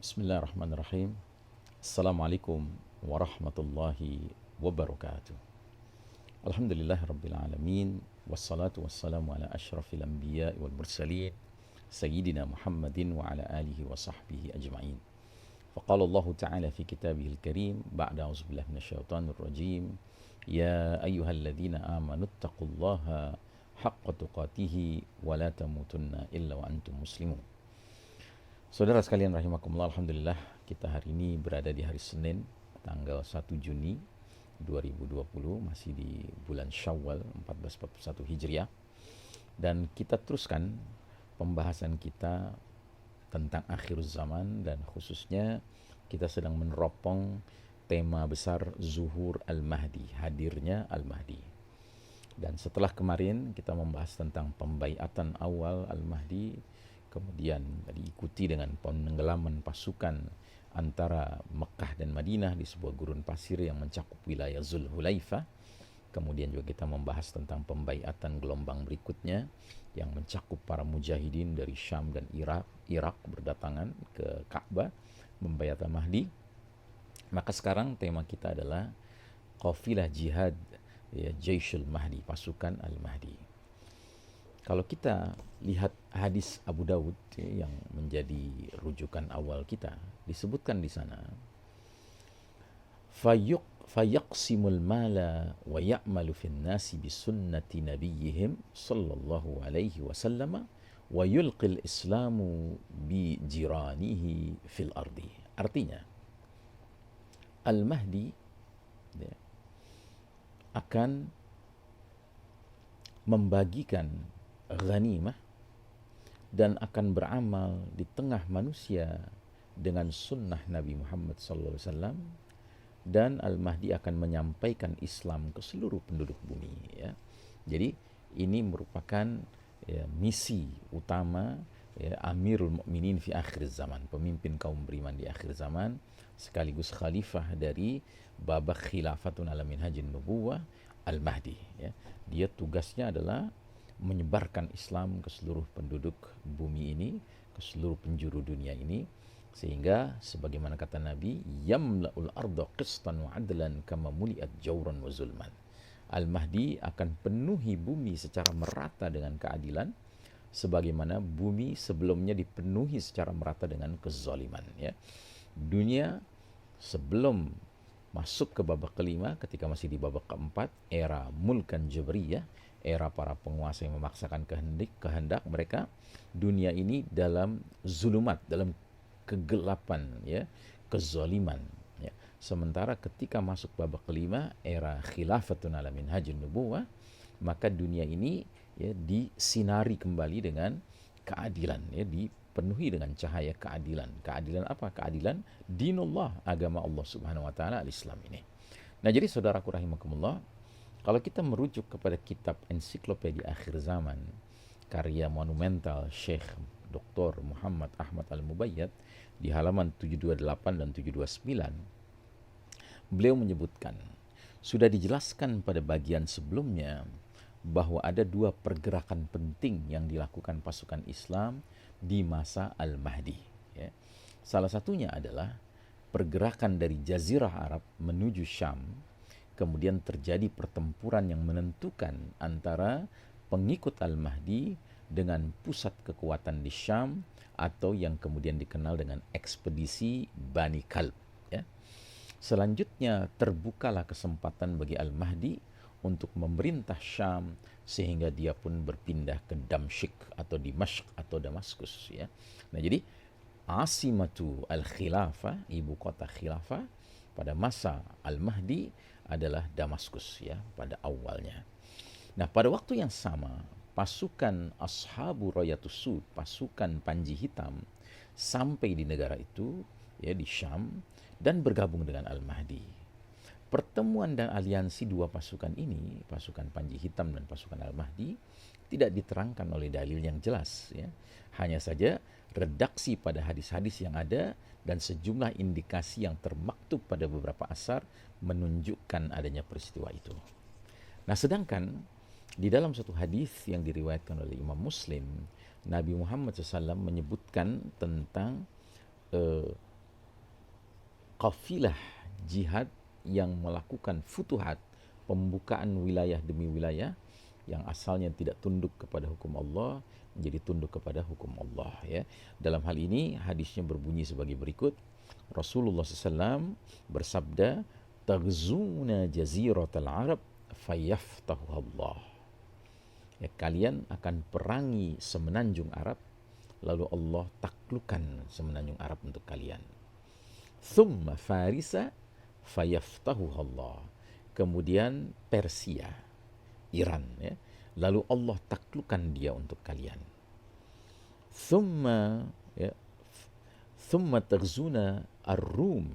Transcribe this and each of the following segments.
Bismillahirrahmanirrahim. Assalamualaikum warahmatullahi wabarakatuh. Alhamdulillah rabbil alamin. Wassalatu wassalamu ala ashrafil anbiya wal mursalin. Sayyidina Muhammadin wa ala alihi wa sahbihi ajma'in. Faqala Allah Ta'ala fi kitabihil karim. Ba'da auzubillahi minasyaitonir rajim. Ya ayyuhalladzina amanu taqullaha haqqa tuqatihi wa la tamutunna illa wa antum muslimun. Saudara sekalian rahimakumullah, alhamdulillah kita hari ini berada di hari Senin tanggal 1 Juni 2020, masih di bulan Syawal 1441 Hijriah, dan kita teruskan pembahasan kita tentang akhir zaman, dan khususnya kita sedang meneropong tema besar Zuhur Al-Mahdi, hadirnya Al-Mahdi. Dan setelah kemarin kita membahas tentang pembaiatan awal Al-Mahdi, kemudian diikuti dengan penenggelaman pasukan antara Mekah dan Madinah di sebuah gurun pasir yang mencakup wilayah Zulhulaifah. Kemudian juga kita membahas tentang pembaiatan gelombang berikutnya yang mencakup para mujahidin dari Syam dan Irak berdatangan ke Ka'bah membaiat Al-Mahdi. Maka sekarang tema kita adalah qafilah jihad, ya, Jaishul Mahdi, pasukan Al-Mahdi. Kalau kita lihat hadis Abu Daud, ya, yang menjadi rujukan awal kita, disebutkan di sana, fayaqsimul mala wa ya'malu fin nasi bi sunnati nabiyyihim sallallahu alaihi wasallam wa yulqil islamu bi jiranihi fil ardi. Artinya, Al-Mahdi, ya, akan membagikan ghanimah dan akan beramal di tengah manusia dengan sunnah Nabi Muhammad SAW, dan Al-Mahdi akan menyampaikan Islam ke seluruh penduduk bumi, ya. Jadi ini merupakan, ya, misi utama, ya, Amirul Mukminin fi akhir zaman, pemimpin kaum beriman di akhir zaman, sekaligus khalifah dari babak khilafatun ala minhajin nubuwah, Al-Mahdi, ya. Dia tugasnya adalah menyebarkan Islam ke seluruh penduduk bumi ini, ke seluruh penjuru dunia ini, sehingga sebagaimana kata Nabi, yamla'ul arda qistan wa adlan kama muliat jawran wa zulman. Al-Mahdi akan penuhi bumi secara merata dengan keadilan, sebagaimana bumi sebelumnya dipenuhi secara merata dengan kezaliman, ya. Dunia sebelum masuk ke babak kelima, ketika masih di babak keempat, era mulkan jabriyah, era para penguasa yang memaksakan kehendak mereka, dunia ini dalam zulumat, dalam kegelapan, ya, kezaliman, ya. Sementara ketika masuk babak kelima, era khilafatun ala minhajin nubuwah, maka dunia ini, ya, disinari kembali dengan keadilan, ya, dipenuhi dengan cahaya keadilan. Keadilan apa? Keadilan dinullah, agama Allah Subhanahu wa taala, al-Islam ini. Nah, jadi saudaraku rahimakumullah, kalau kita merujuk kepada kitab Ensiklopedia Akhir Zaman, karya monumental Syekh Dr. Muhammad Ahmad Al-Mubayyad, di halaman 728 dan 729, beliau menyebutkan, sudah dijelaskan pada bagian sebelumnya bahwa ada dua pergerakan penting yang dilakukan pasukan Islam di masa Al-Mahdi, ya. Salah satunya adalah pergerakan dari Jazirah Arab menuju Syam. Kemudian terjadi pertempuran yang menentukan antara pengikut Al-Mahdi dengan pusat kekuatan di Syam, atau yang kemudian dikenal dengan ekspedisi Bani Kalb, ya. Selanjutnya terbukalah kesempatan bagi Al-Mahdi untuk memerintah Syam, sehingga dia pun berpindah ke Damsyik atau Dimashq atau Damaskus, ya. Nah, jadi Asimatu Al-Khilafah, ibu kota khilafah pada masa Al-Mahdi adalah Damaskus, ya, pada awalnya. Nah, pada waktu yang sama, pasukan Ashabu Rayatus Sud, pasukan Panji Hitam, sampai di negara itu, ya, di Syam, dan bergabung dengan Al-Mahdi. Pertemuan dan aliansi dua pasukan ini, pasukan Panji Hitam dan pasukan Al-Mahdi, tidak diterangkan oleh dalil yang jelas, ya. Hanya saja redaksi pada hadis-hadis yang ada dan sejumlah indikasi yang termaktub pada beberapa asar menunjukkan adanya peristiwa itu. Nah, sedangkan di dalam satu hadis yang diriwayatkan oleh Imam Muslim, Nabi Muhammad SAW menyebutkan tentang kafilah jihad yang melakukan futuhat, pembukaan wilayah demi wilayah yang asalnya tidak tunduk kepada hukum Allah menjadi tunduk kepada hukum Allah, ya. Dalam hal ini hadisnya berbunyi sebagai berikut. Rasulullah SAW bersabda, "Taghzuna jaziratal Arab fayaftahu Allah." Ya, kalian akan perangi semenanjung Arab, lalu Allah taklukkan semenanjung Arab untuk kalian. Thumma Farisa fayaftahu Allah. Kemudian Persia, Iran, ya. Lalu Allah taklukkan dia untuk kalian. Thumma, ya, thumma taghzuna ar-Rum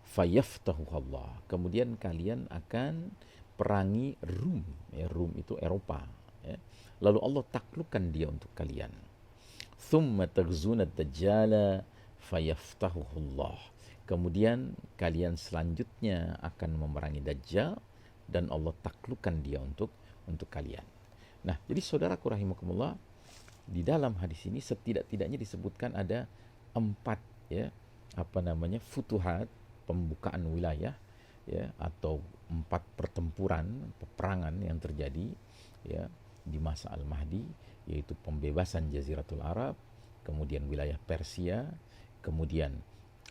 fayaftahu Allah. Kemudian kalian akan perangi Rum, ya, Rum itu Eropa, ya. Lalu Allah taklukkan dia untuk kalian. Thumma taghzuna ad-Dajjal fayaftahu Allah. Kemudian kalian selanjutnya akan memerangi Dajjal dan Allah taklukkan dia untuk kalian. Nah, jadi saudaraku rahimakumullah, di dalam hadis ini setidak-tidaknya disebutkan ada 4, ya, futuhat, pembukaan wilayah, ya, atau 4 pertempuran, peperangan yang terjadi, ya, di masa Al-Mahdi, yaitu pembebasan Jaziratul Arab, kemudian wilayah Persia, kemudian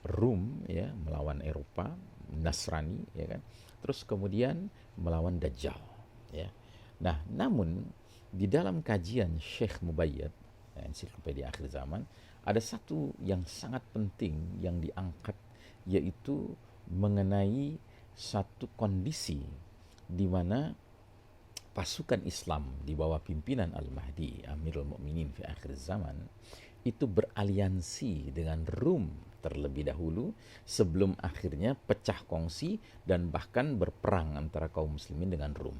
Rum, ya, melawan Eropa, Nasrani, ya kan. Terus kemudian melawan Dajjal, ya. Nah, namun di dalam kajian Syekh Mubayyad, Ensiklopedia Akhir Zaman, ada satu yang sangat penting yang diangkat, yaitu mengenai satu kondisi di mana pasukan Islam di bawah pimpinan Al-Mahdi, Amirul Mukminin fi akhir zaman, itu beraliansi dengan Rum terlebih dahulu sebelum akhirnya pecah kongsi dan bahkan berperang antara kaum muslimin dengan Rum.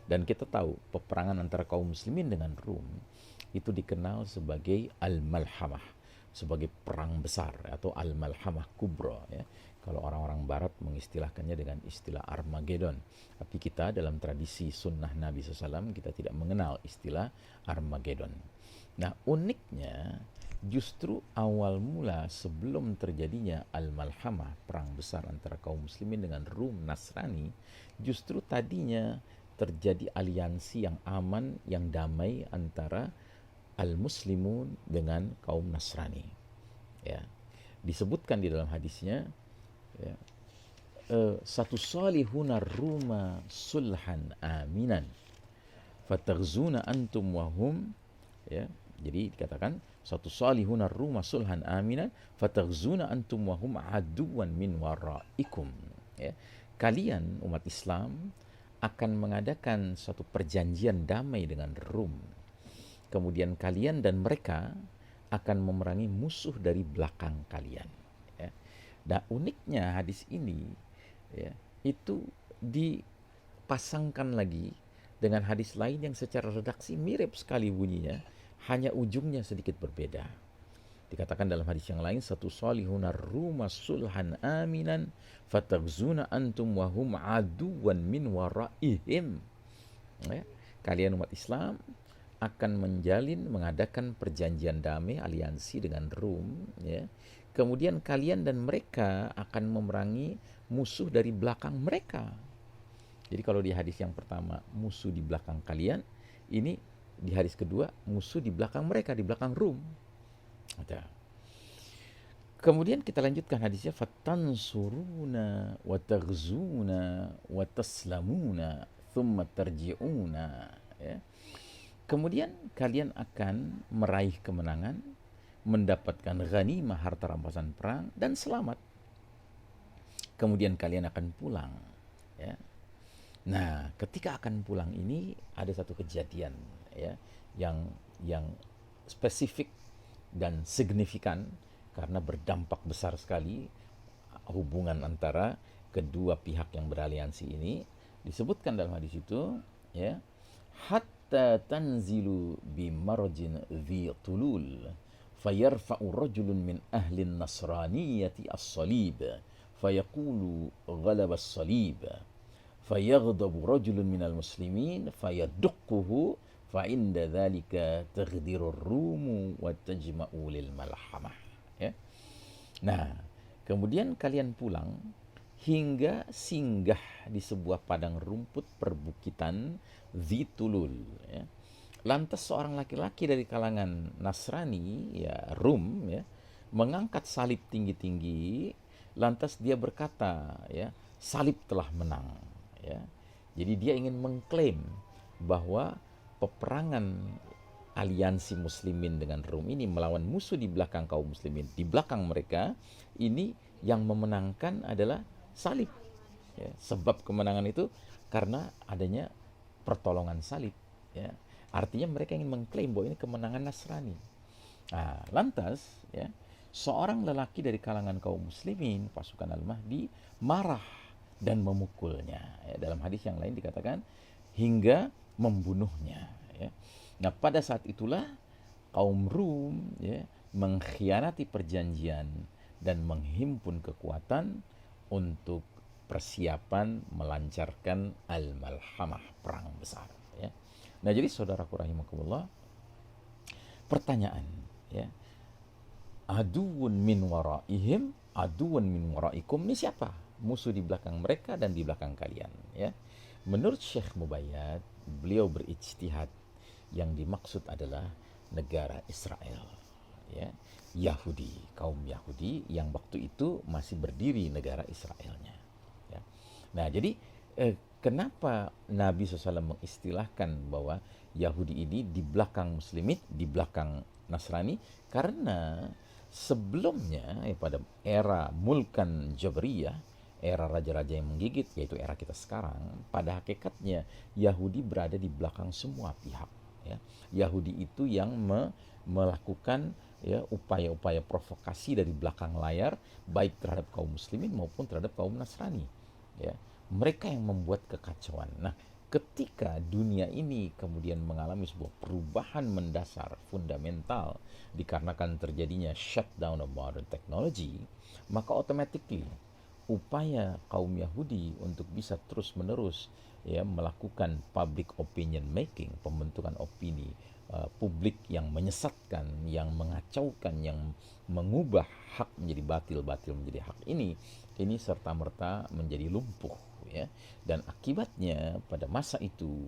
Dan kita tahu peperangan antara kaum muslimin dengan Rum itu dikenal sebagai Al-Malhamah, sebagai perang besar atau Al-Malhamah Kubra, ya. Kalau orang-orang barat mengistilahkannya dengan istilah Armageddon. Tapi kita dalam tradisi sunnah Nabi SAW kita tidak mengenal istilah Armageddon. Nah, uniknya justru awal mula sebelum terjadinya Al-Malhamah, perang besar antara kaum muslimin dengan Rum Nasrani, justru tadinya terjadi aliansi yang aman, yang damai antara Al-Muslimun dengan kaum Nasrani, ya. Disebutkan di dalam hadisnya, ya, satu salihuna Ruma sulhan aminan fataghzuna antum wahum, ya. Jadi dikatakan satu salihuna Ruma sulhan aminan fataghzuna antum wahum aduwan min waraikum, ya. Kalian umat Islam akan mengadakan suatu perjanjian damai dengan Rum. Kemudian kalian dan mereka akan memerangi musuh dari belakang kalian, ya. Nah, uniknya hadis ini, ya, itu dipasangkan lagi dengan hadis lain yang secara redaksi mirip sekali bunyinya, hanya ujungnya sedikit berbeda. Dikatakan dalam hadis yang lain, satu salihuna Ruma sulhan aminan fataghzuna antum wahum aduwan min waraihim, ya. Kalian umat Islam akan mengadakan perjanjian damai, aliansi dengan Rum, ya. Kemudian kalian dan mereka akan memerangi musuh dari belakang mereka. Jadi kalau di hadis yang pertama musuh di belakang kalian, ini di hadis kedua musuh di belakang mereka, di belakang Rum. Ada. Kemudian kita lanjutkan hadisnya, fatansuruna wa taghzuna wa taslamuna thumma tarji'una, ya. Kemudian kalian akan meraih kemenangan, mendapatkan ghanimah, harta rampasan perang, dan selamat. Kemudian kalian akan pulang, ya. Nah, ketika akan pulang ini ada satu kejadian, ya, yang spesifik dan signifikan karena berdampak besar sekali hubungan antara kedua pihak yang beraliansi ini. Disebutkan dalam hadis itu, ya, hatta tanzilu bi marjin dhi tulul fayarfa'u rajulun min ahli nasraniyati as-salib fayaqulu ghalaba as-salib fayaghdabu rajulun minal muslimin fayadukkuhu fa inda dzalika taghdirur rumu wa tajma'u lil malhamah, ya. Nah, Kemudian kalian pulang hingga singgah di sebuah padang rumput perbukitan Zitulul. Ya. Lantas seorang laki-laki dari kalangan Nasrani, ya Rum, ya, mengangkat salib tinggi-tinggi. Lantas dia berkata, ya, salib telah menang. Ya. Jadi dia ingin mengklaim bahwa peperangan aliansi muslimin dengan Rum ini melawan musuh di belakang kaum muslimin, di belakang mereka, ini yang memenangkan adalah salib. Ya, sebab kemenangan itu karena adanya pertolongan salib. Ya. Artinya mereka ingin mengklaim bahwa ini kemenangan Nasrani. Nah, lantas, ya, seorang lelaki dari kalangan kaum muslimin, pasukan Al-Mahdi, marah dan memukulnya. Ya, dalam hadis yang lain dikatakan hingga membunuhnya. Ya. Nah, pada saat itulah kaum Rum, ya, mengkhianati perjanjian dan menghimpun kekuatan untuk persiapan melancarkan Al-Malhamah, perang besar. Ya. Nah, jadi saudaraku rahimakumullah, pertanyaan, ya, aduun min waraihim, aduun min waraikum, ini siapa? Musuh di belakang mereka dan di belakang kalian. Ya. Menurut Syekh Mubayyad, beliau berijtihad, yang dimaksud adalah negara Israel. Ya. Yahudi, kaum Yahudi yang waktu itu masih berdiri negara Israelnya. Ya. Nah, jadi kenapa Nabi SAW mengistilahkan bahwa Yahudi ini di belakang Muslimin, di belakang Nasrani? Karena sebelumnya, pada era Mulkan Jabriyah, era raja-raja yang menggigit, yaitu era kita sekarang, pada hakikatnya Yahudi berada di belakang semua pihak. Ya. Yahudi itu yang melakukan, ya, upaya-upaya provokasi dari belakang layar, baik terhadap kaum muslimin maupun terhadap kaum Nasrani. Ya. Mereka yang membuat kekacauan. Nah, ketika dunia ini kemudian mengalami sebuah perubahan mendasar, fundamental, dikarenakan terjadinya shutdown of modern technology, maka automatically upaya kaum Yahudi untuk bisa terus-menerus, ya, melakukan public opinion making, pembentukan opini publik yang menyesatkan, yang mengacaukan, yang mengubah hak menjadi batil, batil menjadi hak, ini serta-merta menjadi lumpuh. Ya. Dan akibatnya pada masa itu,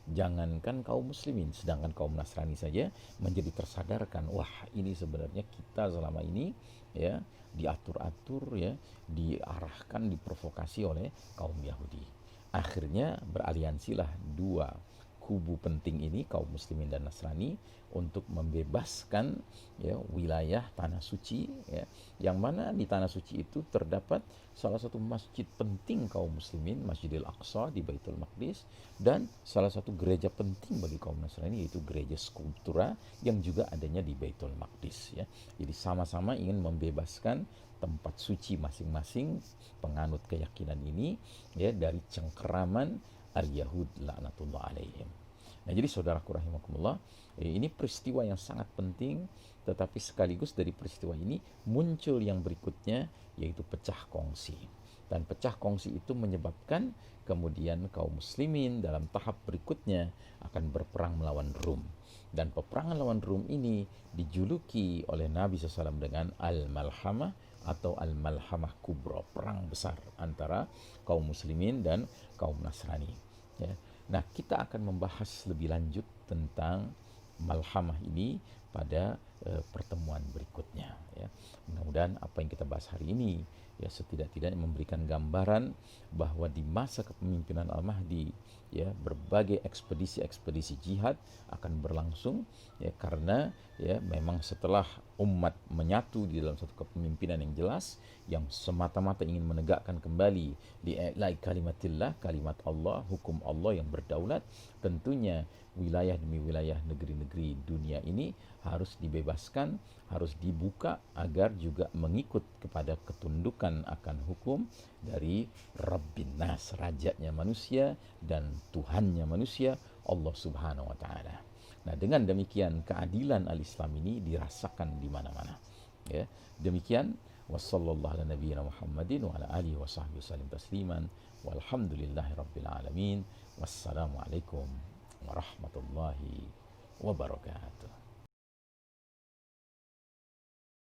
jangankan kaum muslimin, sedangkan kaum Nasrani saja menjadi tersadarkan, wah, ini sebenarnya kita selama ini, ya, diatur-atur, ya, diarahkan, diprovokasi oleh kaum Yahudi. Akhirnya beraliansilah dua kubu penting ini, kaum muslimin dan Nasrani, untuk membebaskan, ya, wilayah tanah suci, ya, yang mana di tanah suci itu terdapat salah satu masjid penting kaum muslimin, Masjidil Aqsa di Baitul Maqdis, dan salah satu gereja penting bagi kaum Nasrani, yaitu gereja Skulptura yang juga adanya di Baitul Maqdis. Ya. Jadi sama-sama ingin membebaskan tempat suci masing-masing penganut keyakinan ini, ya, dari cengkeraman al-Yahud laknatullah alaihim. Nah, jadi saudaraku rahimakumullah, ini peristiwa yang sangat penting, tetapi sekaligus dari peristiwa ini muncul yang berikutnya, yaitu pecah kongsi. Dan pecah kongsi itu menyebabkan kemudian kaum muslimin dalam tahap berikutnya akan berperang melawan Rum. Dan peperangan lawan Rum ini dijuluki oleh Nabi SAW dengan Al-Malhamah atau Al-Malhamah Kubra, perang besar antara kaum muslimin dan kaum Nasrani. Ya. Nah, kita akan membahas lebih lanjut tentang Malhamah ini pada pertemuan berikutnya. Ya. Mudah-mudahan apa yang kita bahas hari ini, ya, setidak-tidaknya memberikan gambaran bahwa di masa kepemimpinan Al-Mahdi, ya, berbagai ekspedisi-ekspedisi jihad akan berlangsung, ya, karena, ya, memang setelah umat menyatu di dalam satu kepemimpinan yang jelas, yang semata-mata ingin menegakkan kembali li'ilai kalimatillah, kalimat Allah, hukum Allah yang berdaulat, tentunya wilayah demi wilayah, negeri-negeri dunia ini harus dibebaskan, harus dibuka agar juga mengikut kepada ketundukan akan hukum dari Rabbin Nas, rajanya manusia dan Tuhannya manusia, Allah Subhanahu wa taala. Nah, dengan demikian keadilan al-Islam ini dirasakan di mana-mana. Ya. Demikian, wassallallahu ala nabiyyina Muhammadin wa ala alihi wa sahbihi wasallam tasliman, walhamdulillahi rabbil alamin. Wassalamualaikum warahmatullahi wabarakatuh.